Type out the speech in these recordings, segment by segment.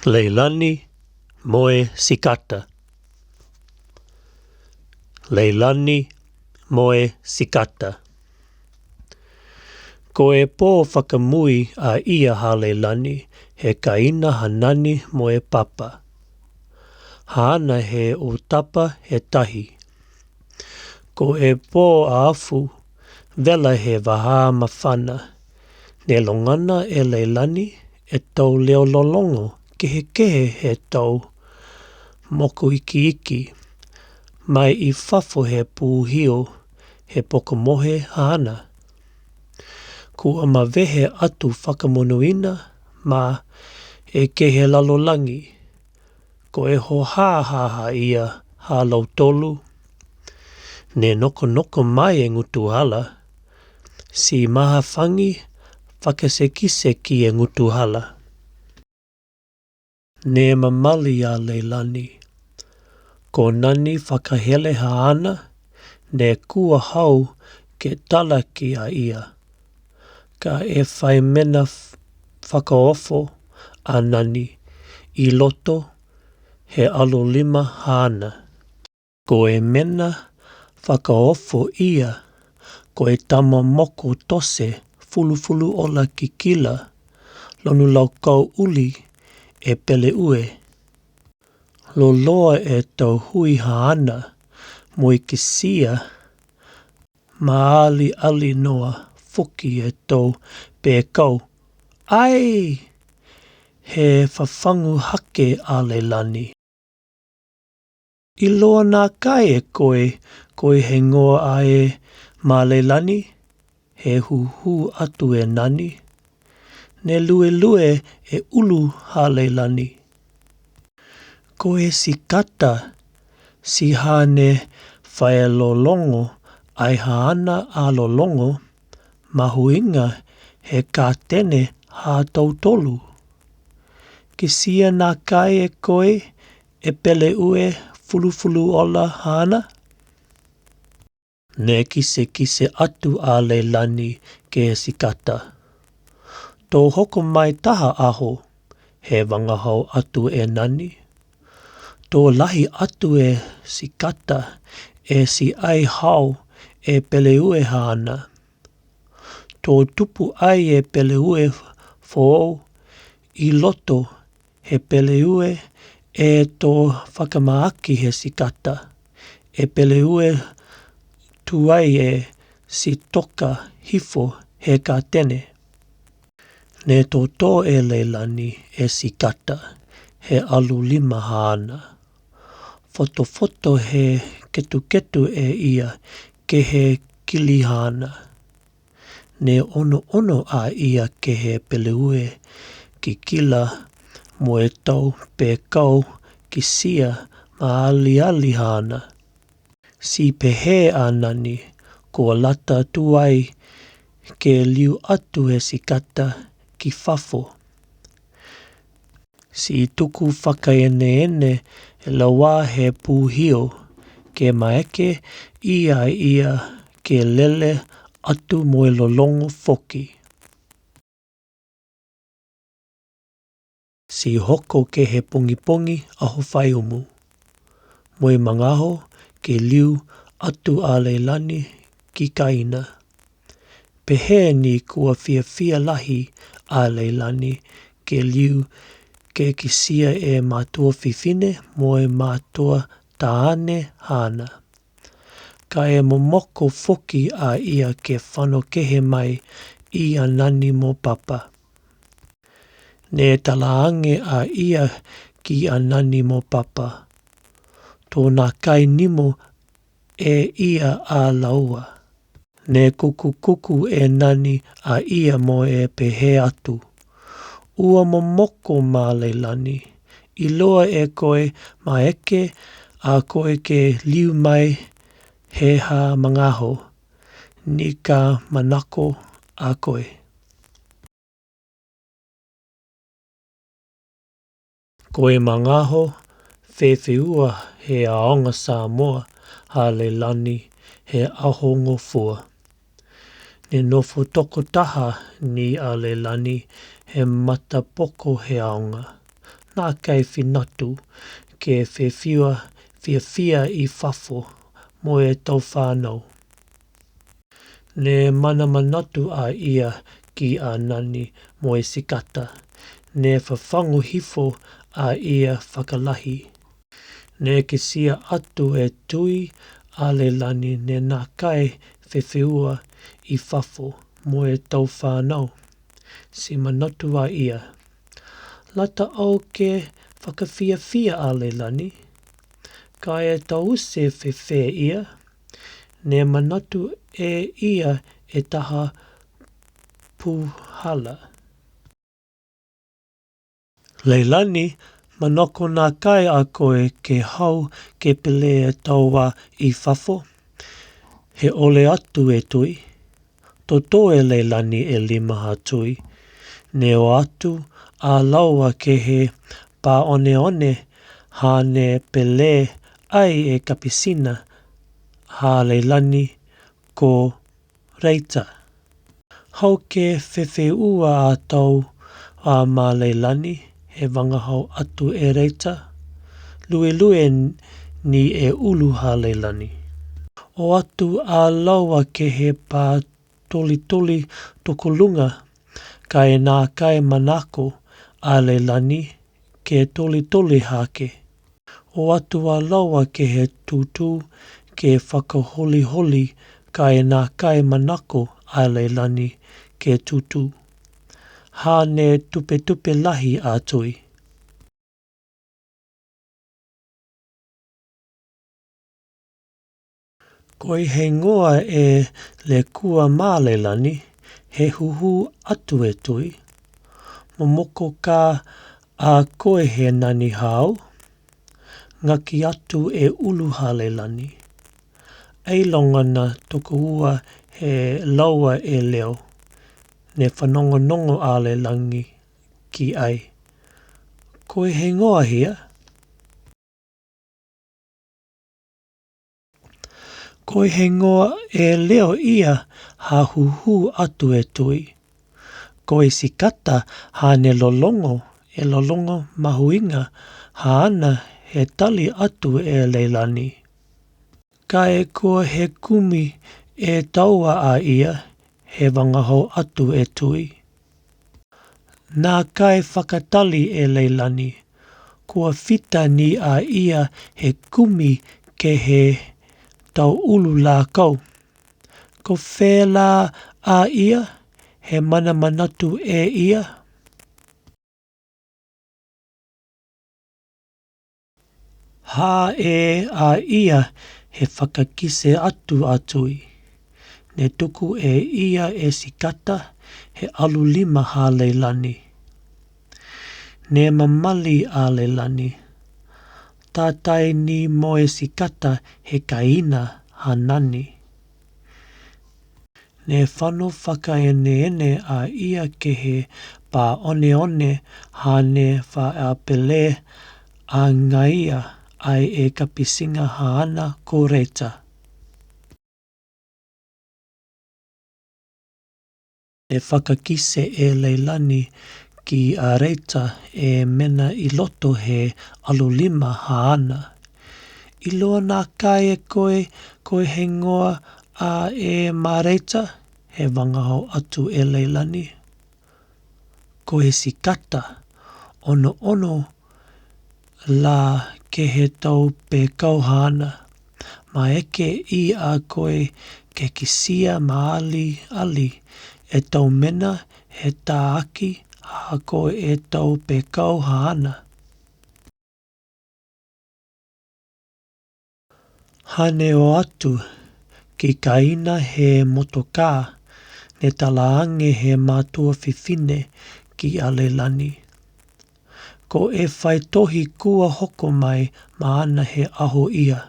Leilani moe sikata. Leilani moe sikata. Ko e pō whakamui a ia ha Leilani he kaina hanani moe papa. Haana he o tapa he tahi. Ko e pō a afu vela he waha mawhana. Ne longana e Leilani e tau leo lolongo kehe he tau moko iki. Mai I whafo he pūhio he pokomohe haana. Kua ma vehe atu whakamonuina ma e kehe lalolangi. Ko e ho ha ia ha lautolu. Ne noko mai e ngutu hala. Si maha whangi whakasekise ki e ngutu hala. Ne mamali a Leilani. Ko nani whakahele haana, ne kua hau ke tala ki a ia. Ka e whai mena whakaofo a nani I loto he alo 5 haana. Ko e mena whakaofo ia, ko e tama moko tose fulu ola ki kila, lonu lau kau uli e pele ue. Lo loa e tau hui haana, mo I kisia, maali ali noa fuki e tau pēkau. Ai! He whawhangu hake a Leilani. I loa nā kai e koe he ngoa a e ma Leilani, he hu atu e nani. Ne lue e ulu ha Leilani. Ko e sikata si hane whae lolongo ai haana a lolongo mahuinga he kātene ha tautolu. Kisia nā kai e koe e pele ue fulu ola haana? Ne kise atu a Leilani ke e sikata. Tō hoko mai taha aho he wangahau atu e nani. Tō lahi atu e sikata e si ai hau e pele ue haana. Tō tupu ai e pele ue fōou I loto he pele ue e tō whakamaaki he sikata. E pele ue tuai e si toka hifo he kātene. Ne tō e Leilani e sikata he alu 5 haana. Foto he ketu e ia ke he kili haana. Ne ono a ia ke he pele ue ki kila mo e tau pēkau ki sia ma ali haana. Si pehe a nani ko lata tuai ke liu atu he sikata ki whafo. Si tuku whakaene e lawa he pūhio ke maeke ia ke lele atu mo e lolongo foki. Si hoko ke he pongi aho whai umu. Mo e mangaho ke liu atu a Leilani ki kaina. Pehe ni kua fia lahi a Leilani ke liu ke kisia e mātua whiwhine mo e mātua tāane haana. Ka e momoko foki a ia ke whano kehe mai I a nani mo papa. Ne talaange a ia ki a nani mo papa. Tōna kai nimo e ia a laua. Ne kuku e nani a ia mo e pehe atu. Ua momoko ma Leilani. I loa e koe ma eke a koe ke liu mai he ha mangaho. Ni ka manako a koe. Koe mangaho whewhewua he aonga Samoa ha Leilani he aho ngofua. Ne nofo toko taha ni a Leilani he matapoko he aonga. nā kai whinatu ke whiawhia I whafo mo e tau whānau. Ne mana manatu a ia ki a nani mo e sikata. Ne whawhangu hifo a ia whakalahi. Ne ke sia atu e tui a le lani ne nā kai whiwhiua I whafo mo e tau whānau. Si manatu a ia. Lata au ke whakawhiawhia a le lani. Ka e tau se whewhe ia. Ne manatu e ia e taha puhala. Leilani, manoko nā kai a koe ke hau ke pele e taua I whafo. He ole atu e tui. Toto e leilani e limaha tui. Ne o atu a laua ke he pā one hane pele ai e kapisina ha leilani ko reita. Hau ke whewheua a tau a mā leilani he wangahau atu e reita. Lue ni e ulu ha leilani. O atu a laua ke he pā toli tokolunga ka e nā kai manako a leilani ke toli hake. O atu a laua ke he tutu ke whakaholi ka e nā kai manako a leilani ke tutu. Ha ne tupe lahi a tui. Koi he ngoa e le kua mā leilani, he huhu atu e tui. Momoko ka a koe he nani hao. Ngaki atu e ulu ha leilani. Ei longana toko ua he laua e leo. Ne whanongonongo a leilangi ki ai. Koe he ngoa hia. Koe he ngoa e leo ia ha huhu atu e tui. Koe sikata ha ne lolongo mahuinga ha ana he tali atu e leilani. Ka e kua he kumi e taua a ia he wangahau atu e tui. Nā kai whakatali e leilani, kua whita ni a ia he kumi ke he tau ulu la kau. Ko whēlā a ia, he mana manatu e ia. Ha e a ia he whakakise atu atui. Ne tuku e ia e sikata he alu 5 ha leilani. Ne mamali a leilani. Tātai ni mo e sikata he kaina ha nani. Ne whano whakaene a ia ke he pā one ha ne whaapele a ngaia ai e kapisinga ha ana ko reita. E whakakise e leilani ki a reita e mena I loto he alu 5 ha ana. I loa nā kai e koe he ngoa a e mā reita he wangahau atu e leilani. Ko he sikata ono la ke he tau pe kauhana. Ma eke I a koe ke kisia maali ali e tau mena he tāaki ha koe e tau pe kauhana. Hane o atu ki kaina he motoka ne talaange he mātua whiwhine ki a leilani. Ko e whai tohi kua hoko mai ma ana he aho ia.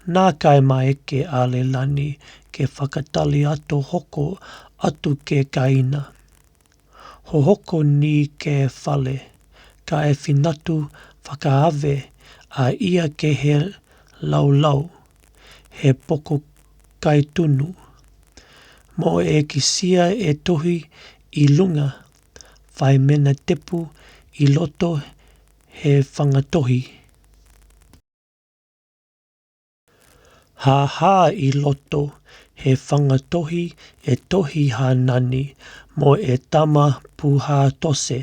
Nā kai mai ke a leilani ke whakatali ato hoko atu ke kaina. Ho hoko ni ke whale ka e whinatu whakaave a ia ke he laulau he poko kaitunu. Mo e kisia e tohi I lunga whai mena tepu I loto he whangatohi. Hā I loto he whangatohi e tohi hānani mo e tama puhā tose.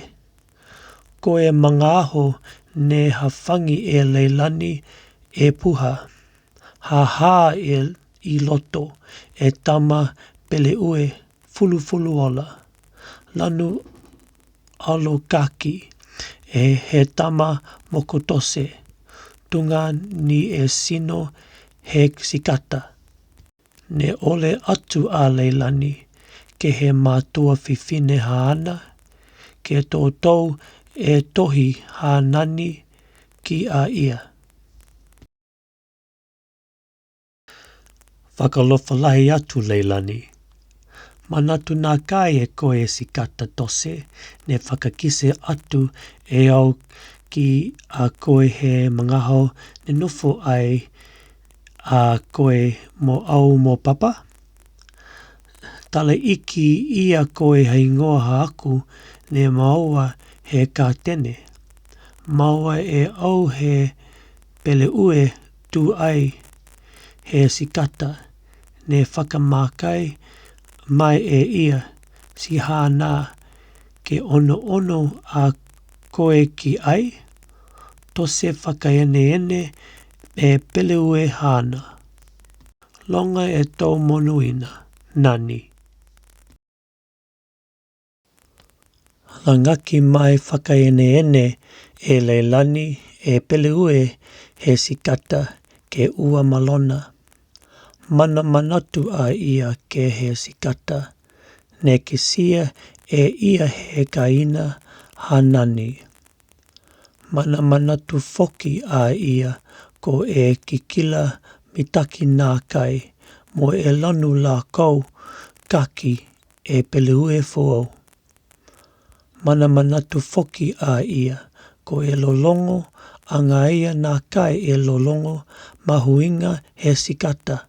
Ko e mangāho ne hawhangi e leilani e puha. Hā I loto e tama pele ue fulu ola. Lanu alo kaki e he tama mokotose. Tunga ni e sino he sikata. Ne ole atu a leilani ke he mātua whiwhine haana. Ke tōtou e tohi hānani ki a ia. Whakalofa lahi atu leilani. Manatu nā kai e koe sikata tose, ne whakakise atu e au ki a koe he mangaho ne nofo ai a koe mo au mo papa. Tala iki ia koe hei ngoha aku ne maua he ka tene. Maua e au he pele ue tu ai he sikata ne whakamākai mai e ia si hānā ke ono a koe ki ai, tose whakaene e pele ue hāna. Longa e tau monuina, nani. Langaki mai whakaene e leilani e pele ue he sikata ke ua malona. Mana manatu a ia ke he sikata, ne ke sia e ia he kaina hanani. Mana manatu foki a ia ko e kikila mitaki nā kai mo e lanu la kou kaki e pele ue fuau. Mana manatu foki a ia ko e lolongo anga ia nā kai e lolongo mahuinga he sikata.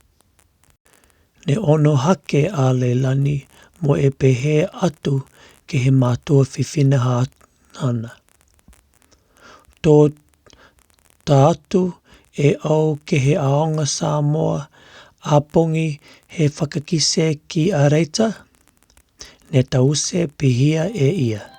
Ne ono hake a leilani mo e pehe atu ke he mātua whiwhine hana. Tō tā atu e au ke he aonga Samoa a pongi he whakakise ki a reita, ne tause pihia e ia.